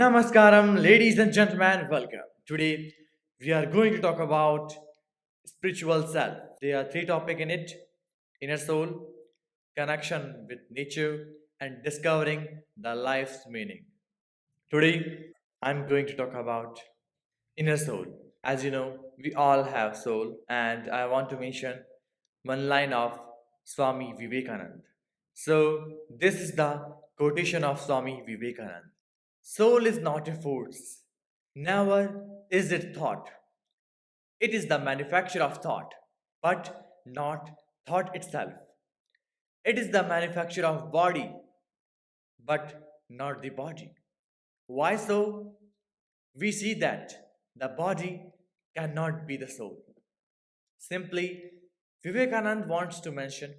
Namaskaram, ladies and gentlemen, welcome. Today we are going to talk about spiritual self. There are three topics in it: inner soul, connection with nature, and discovering the life's meaning. Today I'm going to talk about inner soul. As you know, we all have soul, and I want to mention one line of Swami Vivekanand. So, this is the quotation of Swami Vivekanand. Soul is not a force, never is it thought. It is the manufacture of thought, but not thought itself. It is the manufacture of body, but not the body. Why so? We see that the body cannot be the soul. Simply, Vivekanand wants to mention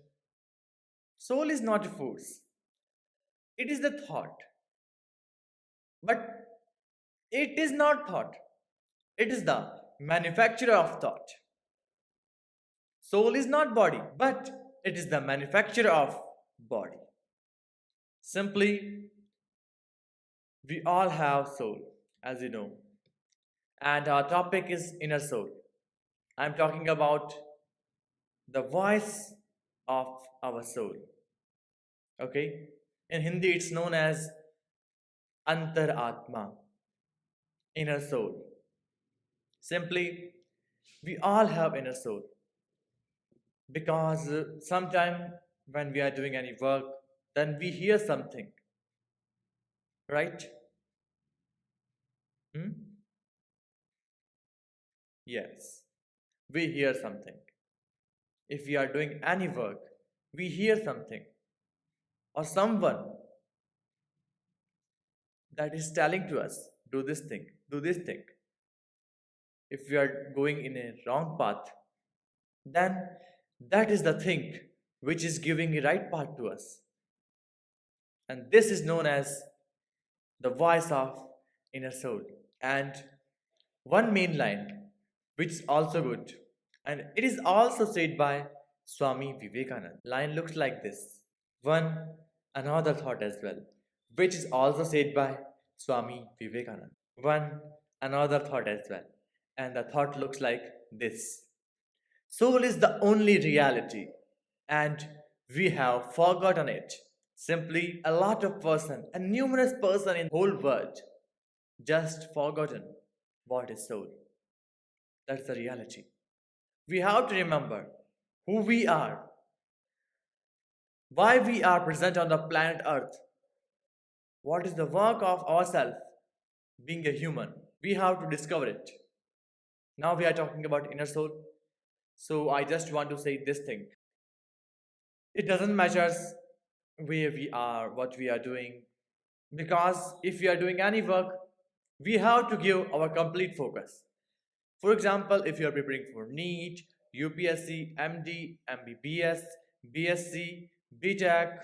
soul is not a force, it is the thought, but it is not thought, it is the manufacturer of thought. Soul is not body, but it is the manufacturer of body. Simply, we all have soul, as you know, and our topic is inner soul. I'm talking about the voice of our soul. Okay? In Hindi, it's known as Antar Atma, inner soul. Simply, we all have inner soul because sometime when we are doing any work, then we hear something, right? Hmm? Yes, we hear something. If we are doing any work, we hear something or someone that is telling to us, do this thing, do this thing. If we are going in a wrong path, then that is the thing which is giving a right path to us. And this is known as the voice of inner soul. And one main line, which is also good, and it is also said by Swami Vivekananda. Line looks like this. One another thought as well, which is also said by Swami Vivekananda. One another thought as well, and the thought looks like this. Soul is the only reality, and we have forgotten it. Simply, a lot of person, a numerous person in whole world, just forgotten what is soul. That's the reality. We have to remember who we are, why we are present on the planet Earth, what is the work of ourselves being a human. We have to discover it. Now we are talking about inner soul. So I just want to say this thing. It doesn't matter where we are, what we are doing, because if we are doing any work, we have to give our complete focus. For example, if you are preparing for NEET, UPSC, MD, MBBS, BSc, BTech,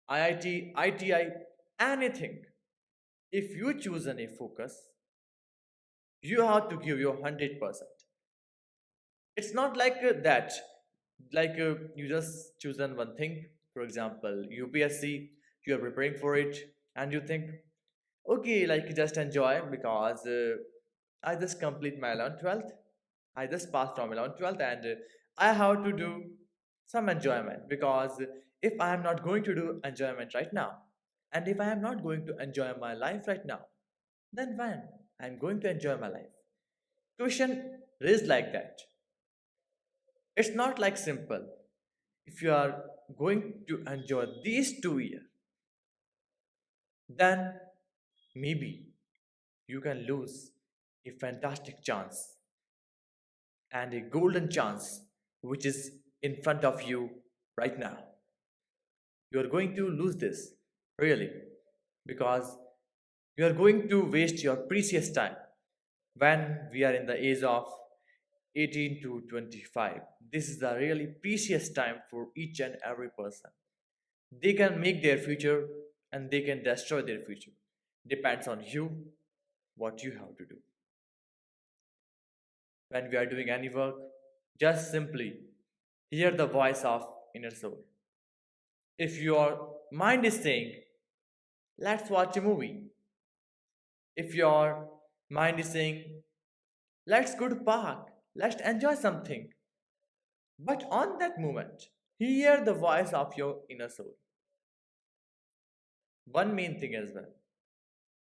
IIT, ITI, anything, if you choose any focus, you have to give your 100%. It's not like that, like you just chosen one thing. For example, UPSC, you are preparing for it, and you think, okay, like just enjoy because I just complete my 11th, 12th. I just passed from 11th, 12th, and I have to do some enjoyment because if I am not going to do enjoyment right now, and if I am not going to enjoy my life right now, then when I am going to enjoy my life? Question raised like that. It's not like simple. If you are going to enjoy these 2 years, then maybe you can lose a fantastic chance and a golden chance which is in front of you right now. You are going to lose this, really, because you are going to waste your precious time when we are in the age of 18 to 25. This is the really precious time for each and every person. They can make their future and they can destroy their future. Depends on you what you have to do. When we are doing any work, just simply hear the voice of inner soul. If your mind is saying, let's watch a movie, If your mind is saying, let's go to park, let's enjoy something. But on that moment, hear the voice of your inner soul. One main thing as well.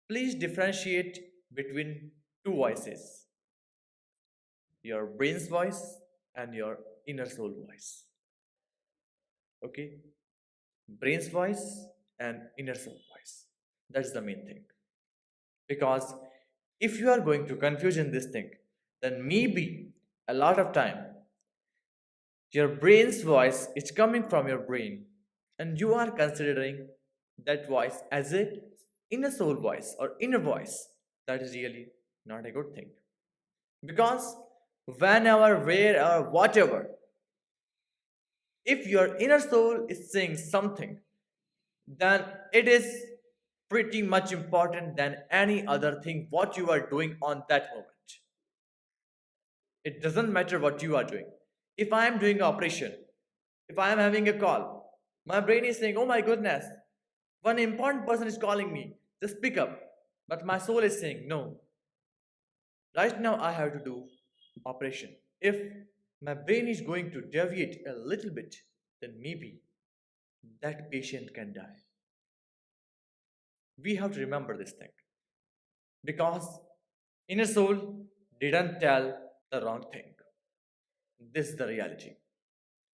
Please differentiate between two voices, your brain's voice and your inner soul voice. Okay? Brain's voice and inner soul voice. That's the main thing. Because if you are going to confuse in this thing, then maybe a lot of time your brain's voice is coming from your brain and you are considering that voice as a inner soul voice or inner voice. That is really not a good thing. Because whenever, where, or whatever, if your inner soul is saying something, then it is pretty much important than any other thing what you are doing on that moment. It doesn't matter what you are doing. If I am doing an operation, if I am having a call, my brain is saying, oh my goodness, one important person is calling me, just pick up. But my soul is saying, no, right now I have to do operation. If my brain is going to deviate a little bit, then maybe that patient can die. We have to remember this thing because inner soul didn't tell the wrong thing. This is the reality.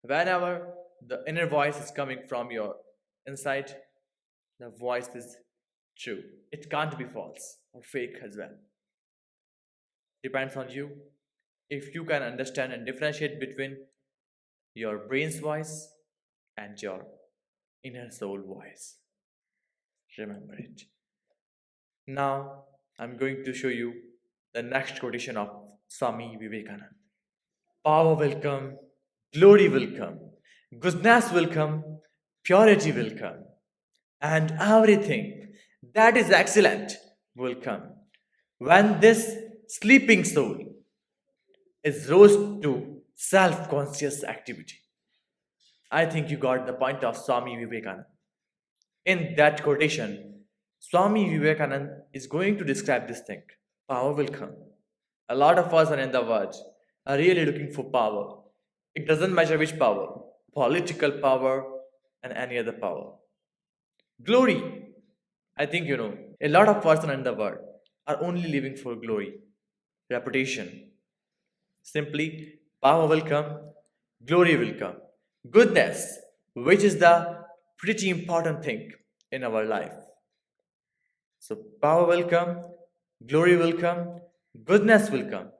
Whenever the inner voice is coming from your inside, the voice is true. It can't be false or fake as well. Depends on you. If you can understand and differentiate between your brain's voice and your inner soul voice, remember it. Now, I'm going to show you the next quotation of Swami Vivekananda. Power will come, glory will come, goodness will come, purity will come, and everything that is excellent will come when this sleeping soul is rose to self conscious activity. I think you got the point of Swami Vivekananda. In that quotation, Swami Vivekananda is going to describe this thing. Power will come. A lot of us are in the world are really looking for power. It doesn't matter which power, political power and any other power. Glory. I think you know, a lot of person in the world are only living for glory, reputation. Simply, power will come, glory will come. Goodness, which is the pretty important thing in our life. So, power will come, glory will come, goodness will come,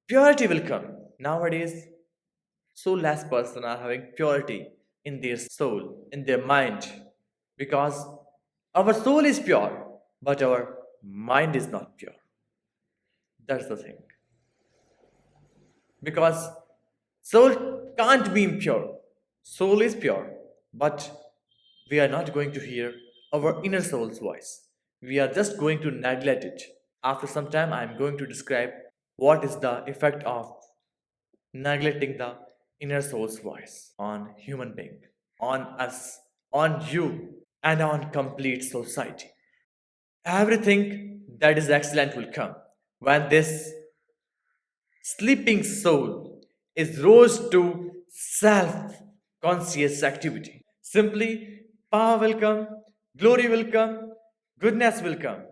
purity will come. Nowadays, so less person are having purity in their soul, in their mind, because our soul is pure, but our mind is not pure. That's the thing. Because soul can't be impure. Soul is pure, but we are not going to hear our inner soul's voice. We are just going to neglect it. After some time, I am going to describe what is the effect of neglecting the inner soul's voice on human being, on us, on you, and on complete society. Everything that is excellent will come when this sleeping soul is rose to self conscious activity. Simply, power will come, glory will come, goodness will come,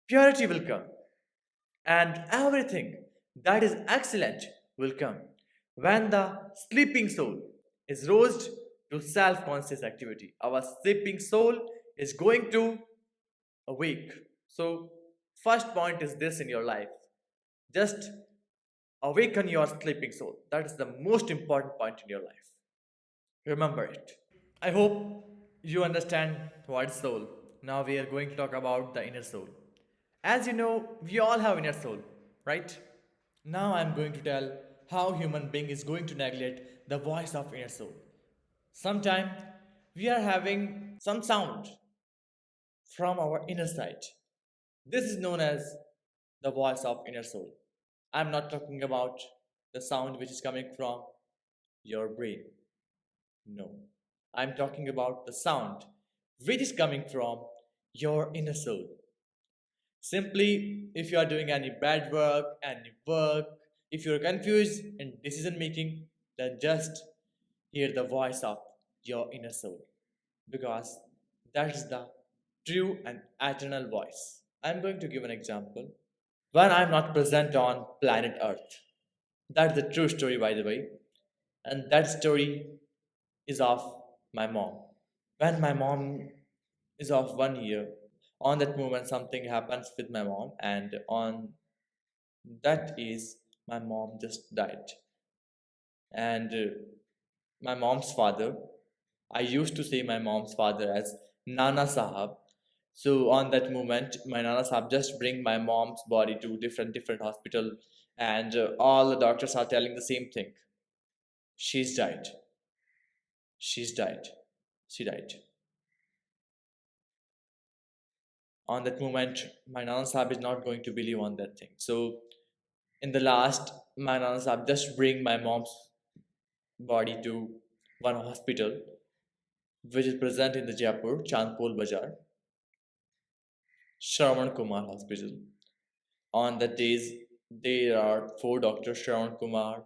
purity will come, and everything that is excellent will come when the sleeping soul is roused to self conscious activity. Our sleeping soul is going to awake. So, first point is this in your life, just awaken your sleeping soul. That is the most important point in your life. Remember it. I hope you understand what is soul. Now we are going to talk about the inner soul. As you know, we all have inner soul, right? Now I'm going to tell how human being is going to neglect the voice of inner soul. Sometime we are having some sound from our inner side. This is known as the voice of inner soul. I'm not talking about the sound which is coming from your brain. No. I'm talking about the sound which is coming from your inner soul. Simply, if you are doing any bad work, any work, if you're confused in decision making, then just hear the voice of your inner soul, because that is the true and eternal voice. I'm going to give an example. When I'm not present on planet Earth, that's the true story, by the way, and that story is of my mom. When my mom is of 1 year, on that moment something happens with my mom, and on that is my mom just died. And my mom's father, I used to say my mom's father as Nana Sahab. So on that moment my Nana Sahab just bring my mom's body to different hospital, and all the doctors are telling the same thing: she's died, she's died, she died. On that moment my Nana Sahab is not going to believe on that thing. So in the last, my Nana Sahab just bring my mom's body to one hospital which is present in the Jaipur, Chandpol Bazaar, Shravan Kumar Hospital. On the days, there are four doctors: Shravan Kumar,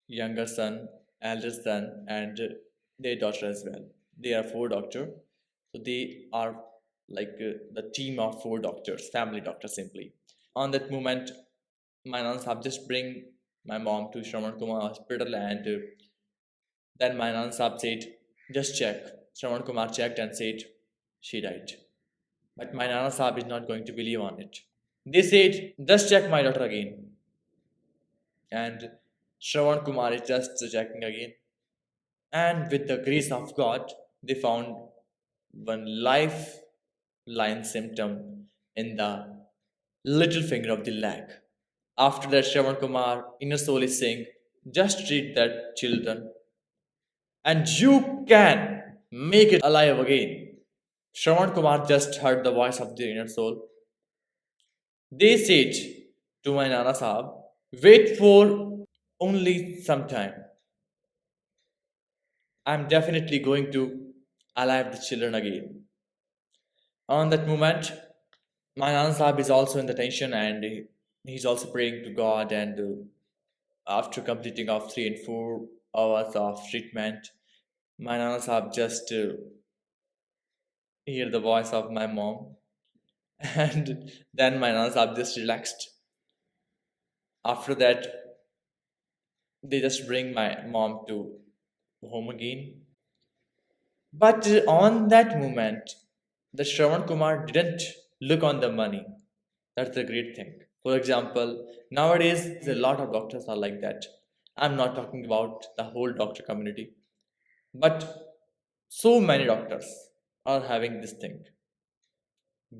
younger son, elder son, and their daughter as well. They are four doctors. So they are like the team of four doctors, family doctors simply. On that moment, my Nana Sahab just bring my mom to Shravan Kumar Hospital, and then my Nana Sahab said, just check. Shravan Kumar checked and said, she died. But my Nana Sahab is not going to believe on it. They said, just check my daughter again. And Shravan Kumar is just checking again. And with the grace of God, they found one lifeline symptom in the little finger of the leg. After that, Shravan Kumar, inner soul is saying, just treat that children and you can make it alive again. Shravan Kumar just heard the voice of the inner soul. They said to my Nana Sahab, wait for only some time. I'm definitely going to alive the children again. On that moment, my Nana Sahab is also in the tension, and he's also praying to God. And after completing of 3 and 4 hours of treatment, my Nana Sahab just hear the voice of my mom, and then my Nana Sahab just relaxed. After that, they just bring my mom to home again. But on that moment, the Shravan Kumar didn't look on the money. That's the great thing. For example, nowadays a lot of doctors are like that. I'm not talking about the whole doctor community, but so many doctors are having this thing: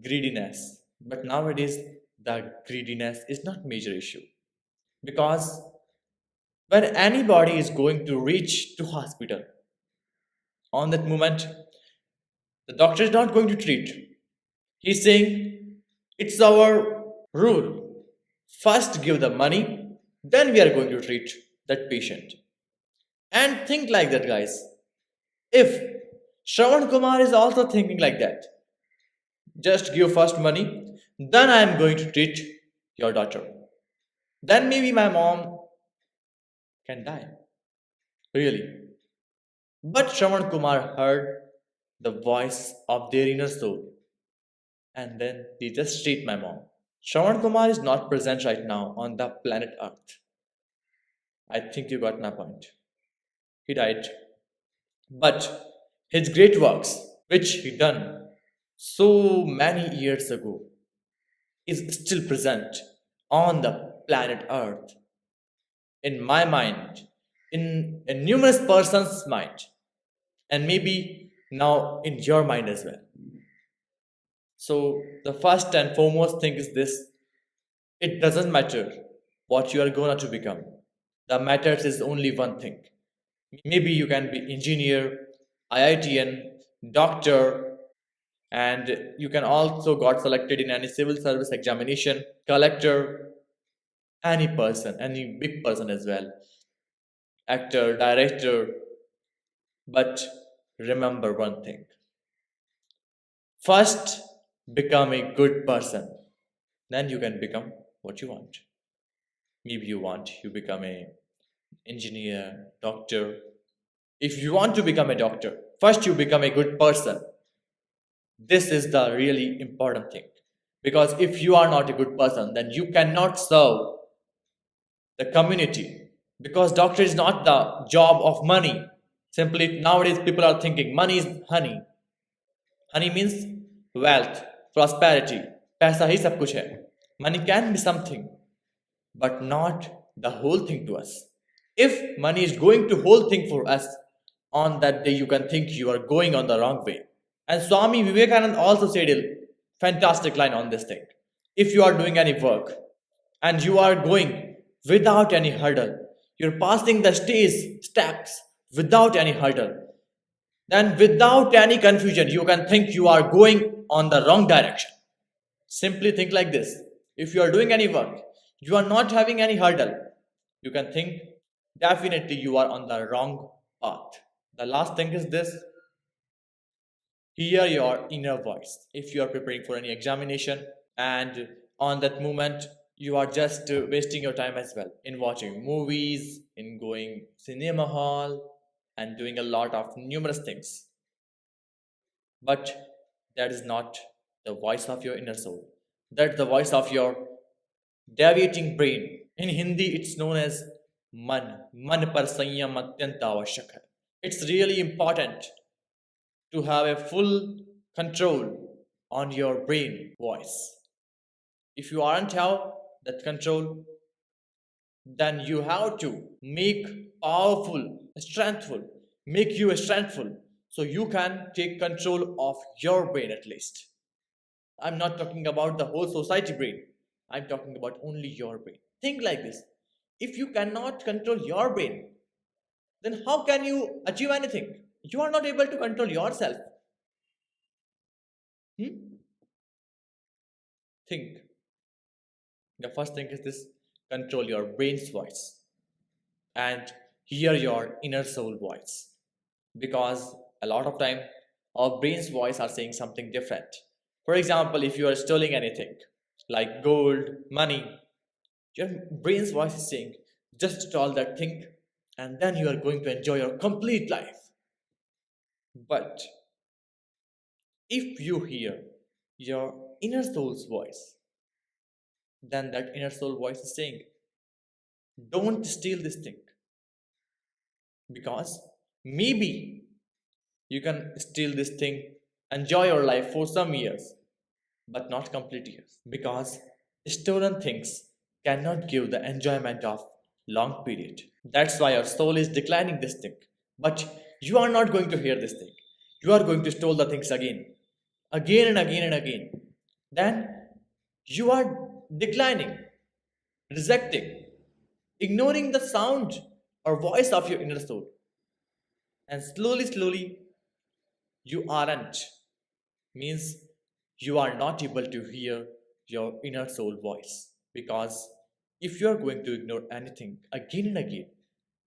greediness. But nowadays, the greediness is not major issue, because when anybody is going to reach to hospital, on that moment, the doctor is not going to treat. He's saying, it's our rule. First give the money, then we are going to treat that patient. And think like that, guys. If Shravan Kumar is also thinking like that, just give first money, then I am going to treat your daughter. Then maybe my mom can die. Really. But Shravan Kumar heard the voice of their inner soul, and then they just treat my mom. Shravan Kumar is not present right now on the planet Earth. I think you got my point. He died. But his great works, which he done so many years ago, is still present on the planet Earth, in my mind, in numerous persons' mind, and maybe now in your mind as well. So the first and foremost thing is this: it doesn't matter what you are gonna to become. The matters is only one thing. Maybe you can be engineer, IITN, doctor, and you can also got selected in any civil service examination, collector, any person, any big person as well, actor, director. But remember one thing: first, become a good person. Then you can become what you want. Maybe you become a engineer, doctor. If you want to become a doctor, first you become a good person. This is the really important thing. Because if you are not a good person, then you cannot serve the community. Because doctor is not the job of money. Simply nowadays people are thinking money is honey. Honey means wealth, prosperity. पैसा ही सब कुछ है. Money can be something, but not the whole thing to us. If money is going to whole thing for us, on that day you can think you are going on the wrong way. And Swami Vivekananda also said a fantastic line on this thing. If you are doing any work and you are going without any hurdle, you're passing the steps without any hurdle, then without any confusion, you can think you are going on the wrong direction. Simply think like this. If you are doing any work, you are not having any hurdle, you can think definitely you are on the wrong path. The last thing is this: hear your inner voice. If you are preparing for any examination and on that moment you are just wasting your time as well in watching movies, in going cinema hall, and doing a lot of numerous things. But that is not the voice of your inner soul. That's the voice of your deviating brain. In Hindi, it's known as man. Man par sanyam atyanta avashyak hai. It's really important to have a full control on your brain voice. If you aren't have that control, then you have to make powerful, strengthful, make you strengthful so you can take control of your brain at least. I'm not talking about the whole society brain. I'm talking about only your brain. Think like this. If you cannot control your brain, then how can you achieve anything? You are not able to control yourself. Hmm? Think. The first thing is this: control your brain's voice and hear your inner soul voice. Because a lot of time our brain's voice are saying something different. For example, if you are stealing anything like gold, money, your brain's voice is saying just stall that thing and then you are going to enjoy your complete life. But if you hear your inner soul's voice, then that inner soul voice is saying, don't steal this thing. Because maybe you can steal this thing, enjoy your life for some years, but not complete years. Because stolen things cannot give the enjoyment of long period. That's why your soul is declining this thing. But you are not going to hear this thing. You are going to steal the things again and again and again. Then you are declining, rejecting, ignoring the sound or voice of your inner soul. And slowly, you aren't. Means you are not able to hear your inner soul voice. Because if you are going to ignore anything again and again,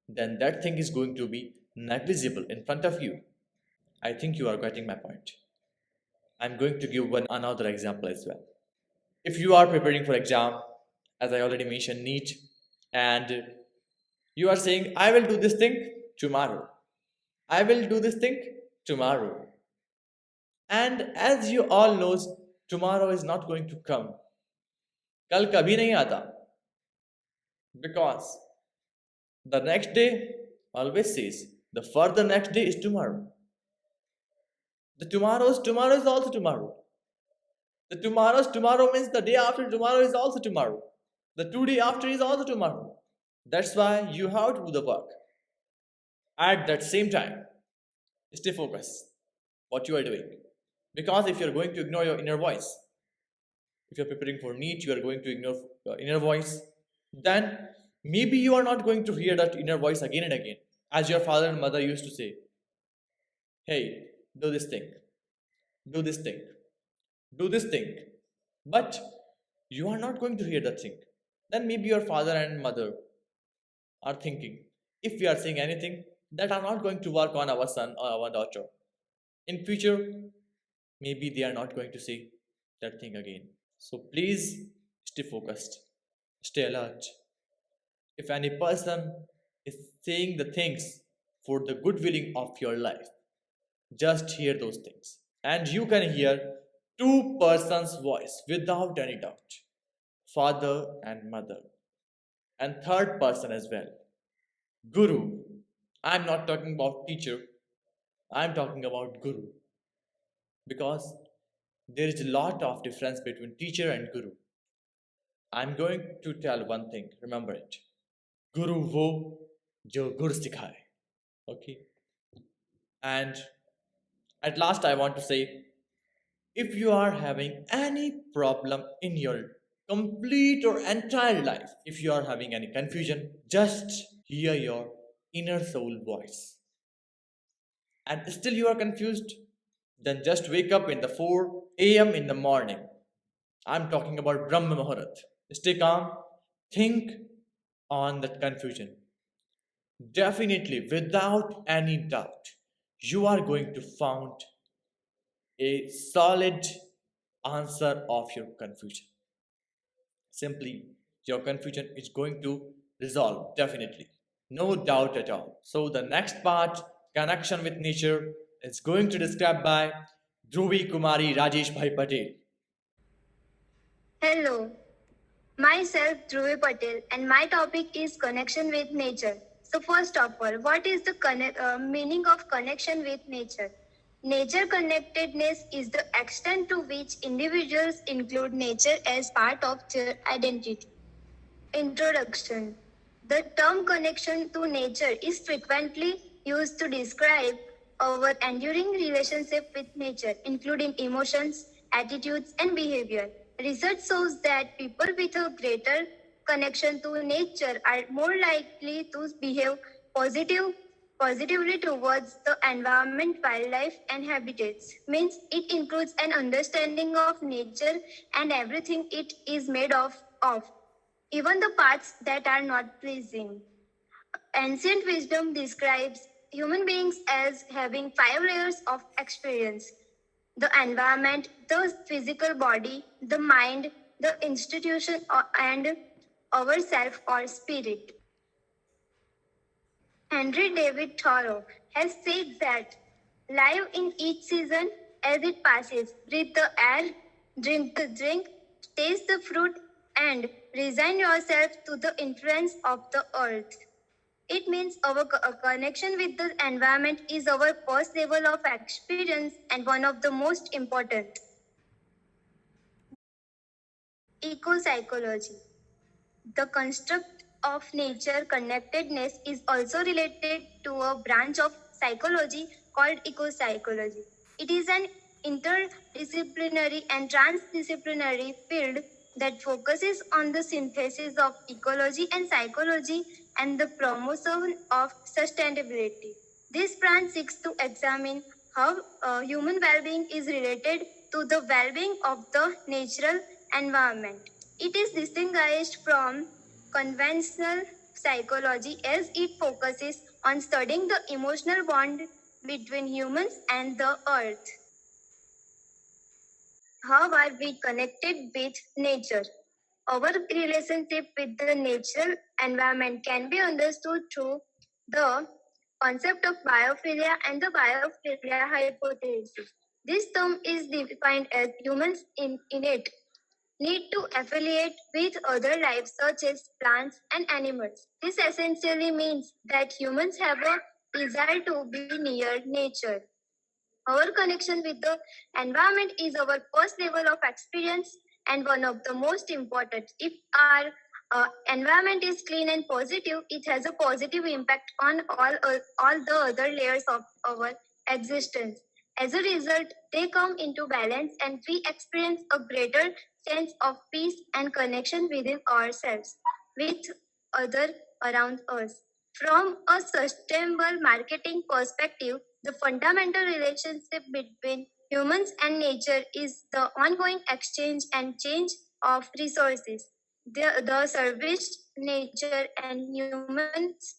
then that thing is going to be negligible in front of you. I think you are getting my point. I'm going to give one another example as well. If you are preparing for exam, as I already mentioned, NEET, and you are saying, I will do this thing tomorrow. I will do this thing tomorrow. And as you all knows, tomorrow is not going to come. कल कभी नहीं आता. Because the next day always says the further next day is tomorrow. The tomorrow is also tomorrow. The tomorrow's tomorrow means the day after tomorrow is also tomorrow. The 2 day after is also tomorrow. That's why you have to do the work. At that same time, stay focused what you are doing. Because if you're going to ignore your inner voice, if you're preparing for NEET, you are going to ignore your inner voice, then maybe you are not going to hear that inner voice again and again. As your father and mother used to say, hey, do this thing, do this thing, do this thing. But you are not going to hear that thing. Then maybe your father and mother are thinking, if we are saying anything that are not going to work on our son or our daughter, in future, maybe they are not going to say that thing again. So please stay focused, stay alert. If any person is saying the things for the good willing of your life, just hear those things. And you can hear two persons' voice without any doubt, father and mother, and third person as well, Guru. I'm not talking about teacher, I'm talking about Guru because there is a lot of difference between teacher and Guru. I'm going to tell one thing, remember it. Guru wo jo gur sikhaye. Okay. And at last, I want to say if you are having any problem in your complete or entire life, if you are having any confusion, just hear your inner soul voice. And still you are confused, then just wake up in the 4 a.m. in the morning. I'm talking about Brahma Muhurat. Stay calm, think on that confusion. Definitely, without any doubt, you are going to find a solid answer of your confusion. Simply, your confusion is going to resolve, definitely. No doubt at all. So, the next part, connection with nature, is going to describe by Dhruvi Kumari Rajesh Bhai Patel. Hello, myself Dhruvi Patel, and my topic is connection with nature. So, first of all, what is the meaning of connection with nature? Nature connectedness is the extent to which individuals include nature as part of their identity. Introduction. The term connection to nature is frequently used to describe our enduring relationship with nature, including emotions, attitudes, and behavior. Research shows that people with a greater connection to nature are more likely to behave positively towards the environment, wildlife, and habitats. Means it includes an understanding of nature and everything it is made of even the parts that are not pleasing. Ancient wisdom describes human beings as having 5 layers of experience: the environment, the physical body, the mind, the institution, and ourself or spirit. Henry David Thoreau has said that live in each season as it passes, breathe the air, drink the drink, taste the fruit, and resign yourself to the influence of the earth. It means our connection with the environment is our first level of experience and one of the most important. Eco-psychology. The construct of nature connectedness is also related to a branch of psychology called eco-psychology. It is an interdisciplinary and transdisciplinary field that focuses on the synthesis of ecology and psychology and the promotion of sustainability. This branch seeks to examine how human well-being is related to the well-being of the natural environment. It is distinguished from conventional psychology as it focuses on studying the emotional bond between humans and the earth. How are we connected with nature? Our relationship with the natural environment can be understood through the concept of biophilia and the biophilia hypothesis. This term is defined as humans' innate need to affiliate with other life such as plants and animals. This essentially means that humans have a desire to be near nature. Our connection with the environment is our first level of experience and one of the most important. If our environment is clean and positive, it has a positive impact on all the other layers of our existence. As a result, they come into balance and we experience a greater sense of peace and connection within ourselves, with other around us. From a sustainable marketing perspective, the fundamental relationship between humans and nature is the ongoing exchange and change of resources. The service nature and humans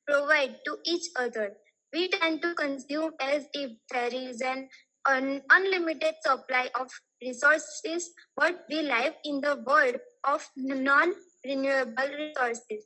provide to each other. We tend to consume as if there is an unlimited supply of resources, but we live in the world of non-renewable resources.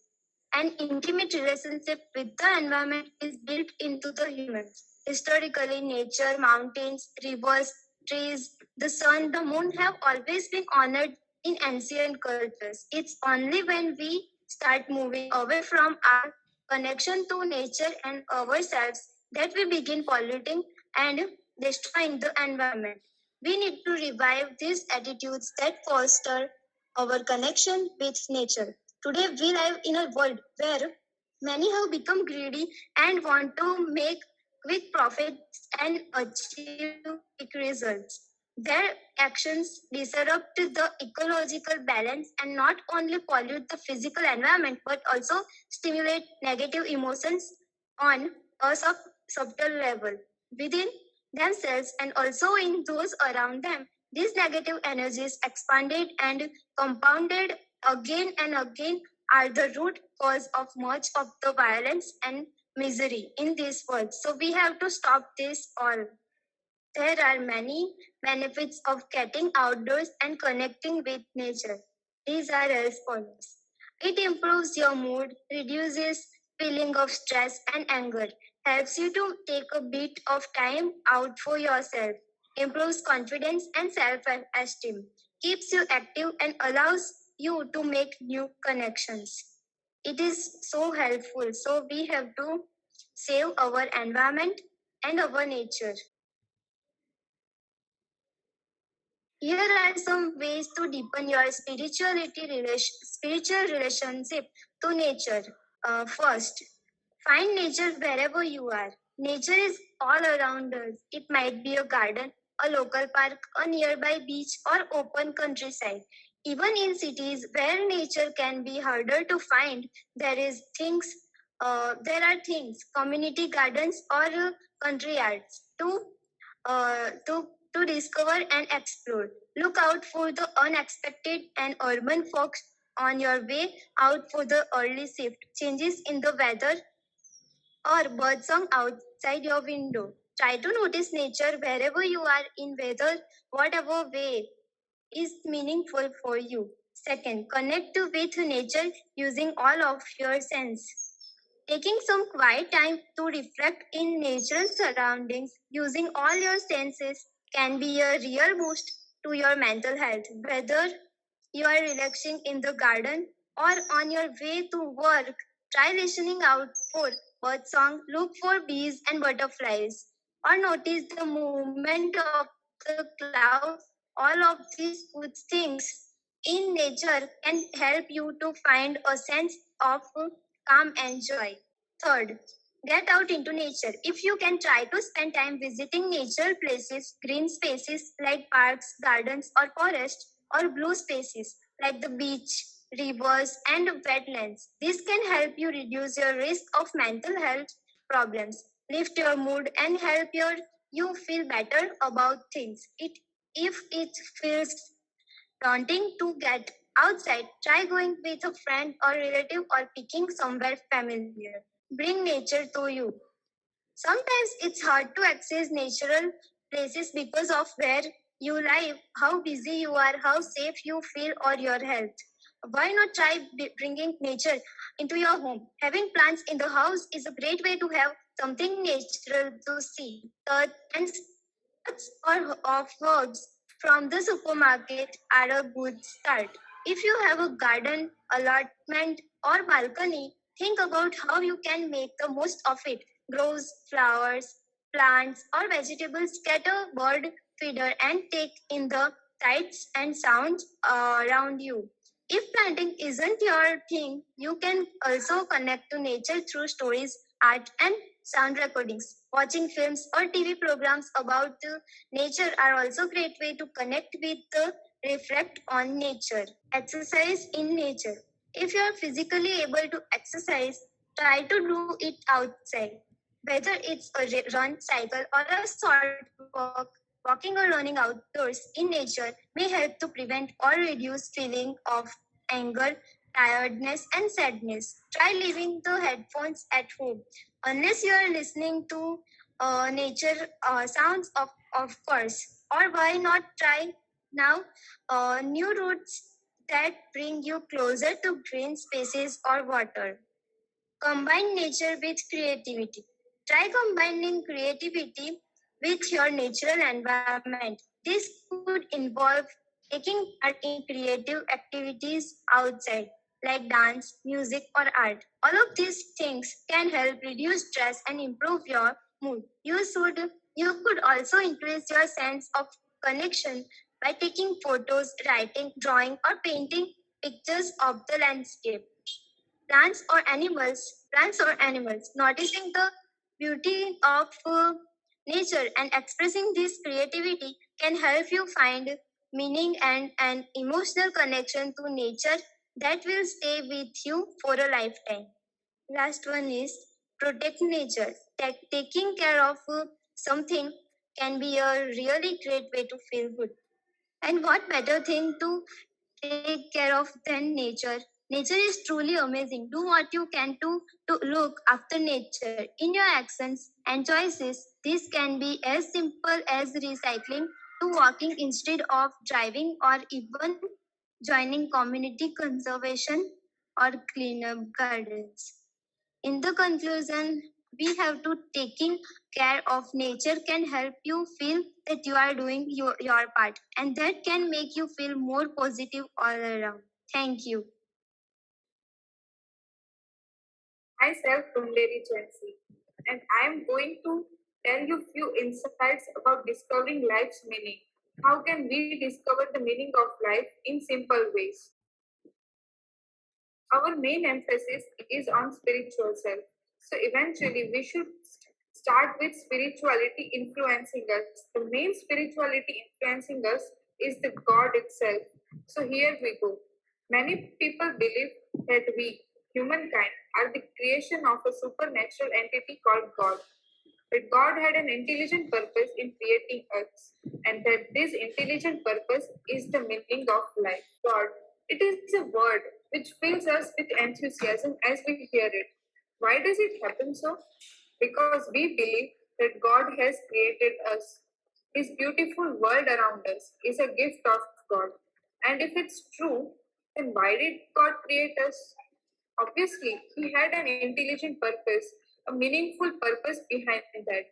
An intimate relationship with the environment is built into the humans. Historically, nature, mountains, rivers, trees, the sun, the moon have always been honored in ancient cultures. It's only when we start moving away from our connection to nature and ourselves that we begin polluting and destroying the environment. We need to revive these attitudes that foster our connection with nature. Today, we live in a world where many have become greedy and want to make quick profits and achieve quick results. Their actions disrupt the ecological balance and not only pollute the physical environment but also stimulate negative emotions on a subtle level within themselves and also in those around them. These negative energies expanded and compounded again and again are the root cause of much of the violence and misery in this world. So we have to stop this all. There are many benefits of getting outdoors and connecting with nature. These are as follows. It improves your mood, reduces feeling of stress and anger, helps you to take a bit of time out for yourself, improves confidence and self-esteem, keeps you active and allows you to make new connections. It is so helpful. So we have to save our environment and our nature. Here are some ways to deepen your spiritual relationship to nature. First, find nature wherever you are. Nature is all around us. It might be a garden, a local park, a nearby beach, or open countryside. Even in cities where nature can be harder to find, there are things, community gardens or country yards uh, to to discover and explore. Look out for the unexpected and urban fogs on your way out for the early shift, changes in the weather, or birdsong outside your window. Try to notice nature wherever you are in weather, whatever way is meaningful for you. Second, connect with nature using all of your sense. Taking some quiet time to reflect in natural surroundings using all your senses can be a real boost to your mental health. Whether you are relaxing in the garden or on your way to work, try listening out for birdsong, look for bees and butterflies, or notice the movement of the clouds. All of these good things in nature can help you to find a sense of calm and joy. Third, get out into nature. If you can try to spend time visiting natural places, green spaces like parks, gardens, or forests, or blue spaces like the beach, rivers, and wetlands. This can help you reduce your risk of mental health problems, lift your mood, and help you feel better about things. If it feels daunting to get outside, try going with a friend or relative or picking somewhere familiar. Bring nature to you. Sometimes it's hard to access natural places because of where you live, how busy you are, how safe you feel, or your health. Why not try bringing nature into your home? Having plants in the house is a great way to have something natural to see. And or of herbs from the supermarket are a good start. If you have a garden, allotment, or balcony, think about how you can make the most of it. Grows flowers, plants, or vegetables, get a bird feeder and take in the sights and sounds around you. If planting isn't your thing, you can also connect to nature through stories, art, and sound recordings. Watching films or TV programs about nature are also great way to connect with the reflect on nature. Exercise in nature. If you are physically able to exercise, try to do it outside. Whether it's a run, cycle, or a short walk, walking or running outdoors in nature may help to prevent or reduce feeling of anger, tiredness, and sadness. Try leaving the headphones at home. Unless you are listening to nature sounds, of course. Or why not try Now, new routes that bring you closer to green spaces or water. Combine nature with creativity. Try combining creativity with your natural environment. This could involve taking part in creative activities outside, like dance, music, or art. All of these things can help reduce stress and improve your mood. You could also increase your sense of connection by taking photos, writing, drawing, or painting pictures of the landscape plants or animals, noticing the beauty of nature and expressing this creativity can help you find meaning and an emotional connection to nature that will stay with you for a lifetime. Last one is protect nature. Taking care of something can be a really great way to feel good. And what better thing to take care of than nature? Nature is truly amazing. Do what you can to look after nature in your actions and choices. This can be as simple as recycling to walking instead of driving, or even joining community conservation or cleanup gardens. In the conclusion, we have to taking care of nature can help you feel that you are doing your part, and that can make you feel more positive all around. Thank you. Myself, Kunderi Jency, and I am going to tell you few insights about discovering life's meaning. How can we discover the meaning of life in simple ways? Our main emphasis is on spiritual self. So eventually, we should start with spirituality influencing us. The main spirituality influencing us is the God itself. So here we go. Many people believe that we, humankind, are the creation of a supernatural entity called God. That God had an intelligent purpose in creating us, and that this intelligent purpose is the meaning of life. God, it is a word which fills us with enthusiasm as we hear it. Why does it happen so? Because we believe that God has created us. His beautiful world around us is a gift of God. And if it's true, then why did God create us? Obviously, he had an intelligent purpose, a meaningful purpose behind that.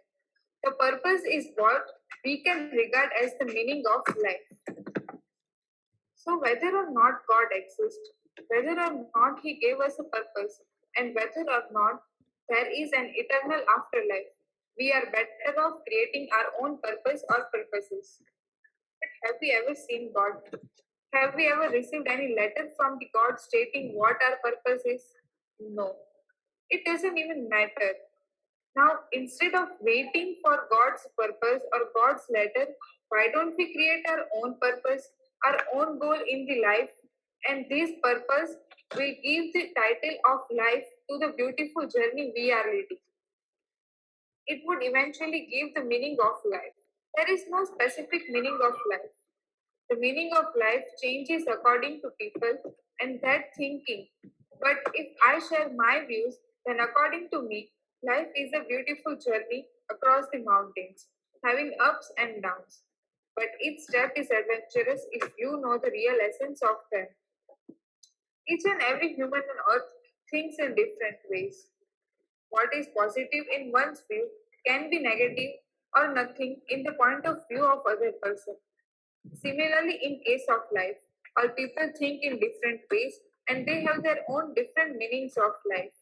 The purpose is what we can regard as the meaning of life. So, whether or not God exists, whether or not He gave us a purpose, and whether or not there is an eternal afterlife, we are better off creating our own purpose or purposes. But have we ever seen God? Have we ever received any letter from the God stating what our purpose is? No. It doesn't even matter. Now, instead of waiting for God's purpose or God's letter, why don't we create our own purpose, our own goal in the life? And this purpose will give the title of life to the beautiful journey we are leading. It would eventually give the meaning of life. There is no specific meaning of life. The meaning of life changes according to people and that thinking. But if I share my views, then according to me, life is a beautiful journey across the mountains, having ups and downs. But each step is adventurous if you know the real essence of them. Each and every human on earth thinks in different ways. What is positive in one's view can be negative or nothing in the point of view of other person. Similarly, in case of life, all people think in different ways and they have their own different meanings of life.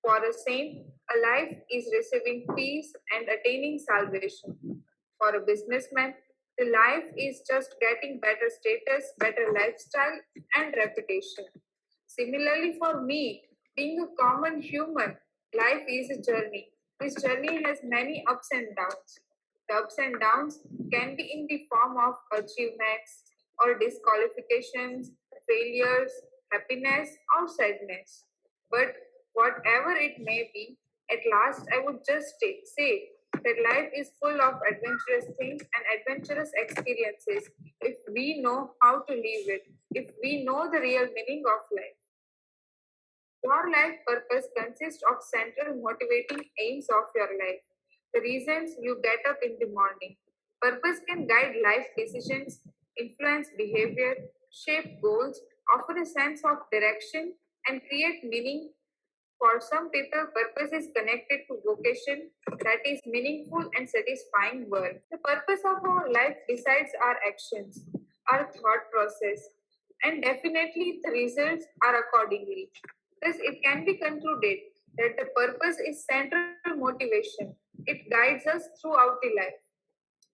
For a saint, a life is receiving peace and attaining salvation. For a businessman, the life is just getting better status, better lifestyle, and reputation. Similarly, for me, being a common human, life is a journey. This journey has many ups and downs. The ups and downs can be in the form of achievements or disqualifications, failures, happiness, or sadness. But whatever it may be, at last I would just say that life is full of adventurous things and adventurous experiences if we know how to live it, if we know the real meaning of life. Your life purpose consists of central motivating aims of your life, the reasons you get up in the morning. Purpose can guide life decisions influence behavior, shape goals, offer a sense of direction, and create meaning. For some people, purpose is connected to vocation, that is meaningful and satisfying work. The purpose of our life decides our actions, our thought process, and definitely the results are accordingly. Thus, it can be concluded that the purpose is central motivation. It guides us throughout the life,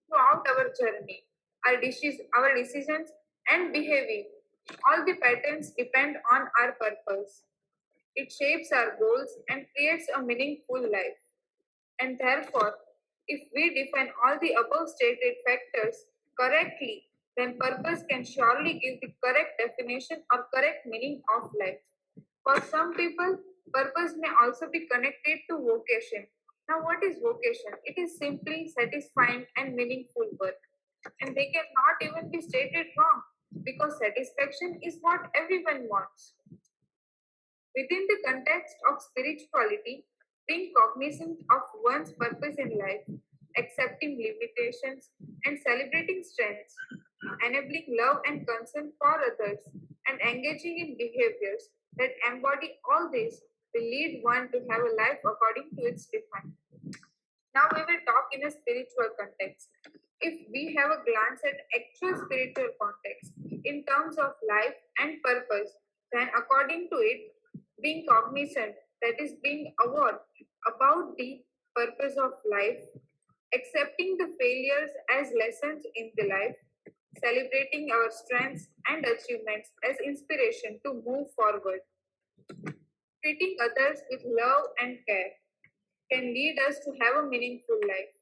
throughout our journey, our decisions and behavior. All the patterns depend on our purpose. It shapes our goals and creates a meaningful life. And therefore, if we define all the above stated factors correctly, then purpose can surely give the correct definition or correct meaning of life. For some people, purpose may also be connected to vocation. Now, what is vocation? It is simply satisfying and meaningful work. And they cannot even be stated wrong because satisfaction is what everyone wants. Within the context of spirituality, being cognizant of one's purpose in life, accepting limitations, and celebrating strengths, enabling love and concern for others, and engaging in behaviors that embody all this will lead one to have a life according to its design. Now we will talk in a spiritual context. If we have a glance at actual spiritual context in terms of life and purpose, then according to it, being cognizant, that is being aware about the purpose of life, accepting the failures as lessons in the life, celebrating our strengths and achievements as inspiration to move forward, treating others with love and care can lead us to have a meaningful life.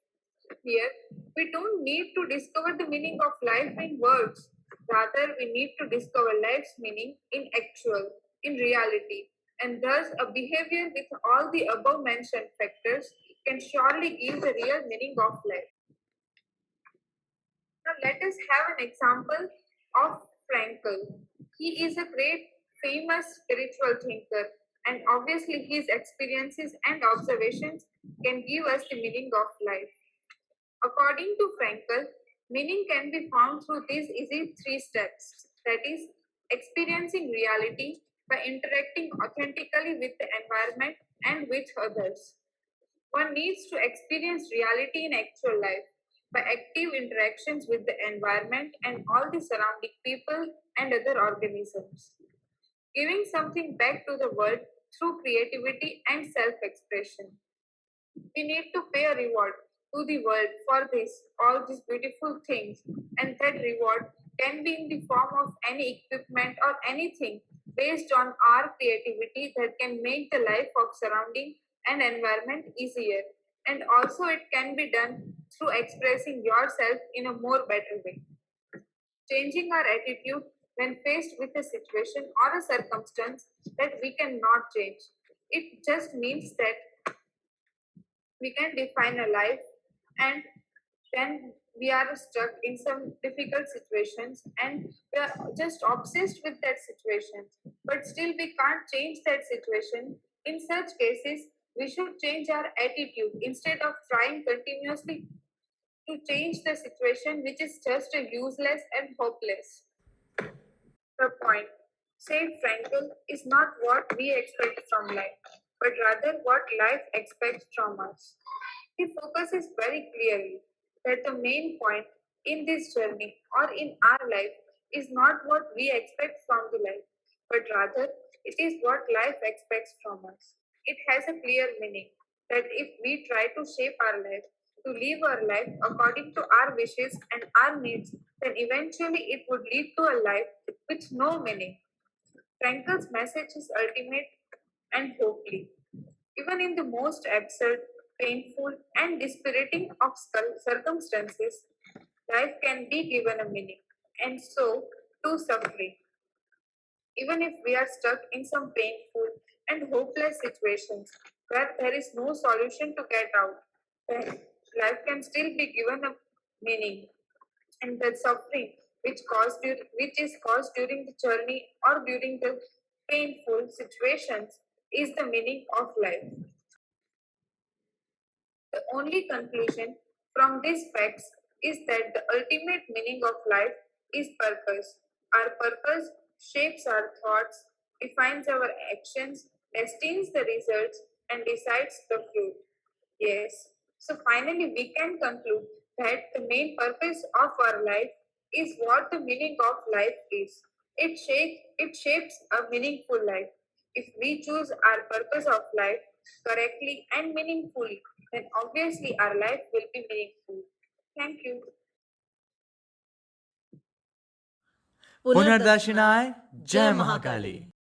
Here, we don't need to discover the meaning of life in words. Rather, we need to discover life's meaning in reality. And thus, a behavior with all the above mentioned factors can surely give the real meaning of life. Now, let us have an example of Frankl. He is a great, famous spiritual thinker, and obviously, his experiences and observations can give us the meaning of life. According to Frankl, meaning can be found through these easy three steps, that is, experiencing reality by interacting authentically with the environment and with others. One needs to experience reality in actual life by active interactions with the environment and all the surrounding people and other organisms. Giving something back to the world through creativity and self expression. We need to pay a reward to the world for all these beautiful things, and that reward can be in the form of any equipment or anything based on our creativity that can make the life of surrounding and environment easier. And also, it can be done through expressing yourself in a more better way. Changing our attitude when faced with a situation or a circumstance that we cannot change. It just means that we can define a life and then we are stuck in some difficult situations and we are just obsessed with that situation, but still we can't change that situation. In such cases, we should change our attitude instead of trying continuously to change the situation which is just a useless and hopeless. The point, said Frankel, is not what we expect from life, but rather what life expects from us. He focuses very clearly that the main point in this journey or in our life is not what we expect from the life, but rather it is what life expects from us. It has a clear meaning that if we try to shape our life, to live our life according to our wishes and our needs, then eventually it would lead to a life with no meaning. Frankel's message is ultimate and hopeful. Even in the most absurd, painful, and dispiriting of circumstances, life can be given a meaning, and so to suffering. Even if we are stuck in some painful and hopeless situations where there is no solution to get out, then life can still be given a meaning, and the suffering which is caused during the journey or during the painful situations is the meaning of life. The only conclusion from these facts is that the ultimate meaning of life is purpose. Our purpose shapes our thoughts, defines our actions, destines the results, and decides the fruit. Yes. So finally, we can conclude that the main purpose of our life is what the meaning of life is. It shapes a meaningful life. If we choose our purpose of life correctly and meaningfully, then obviously our life will be meaningful. Thank you. पुनर्दर्शनाय जय महाकाली।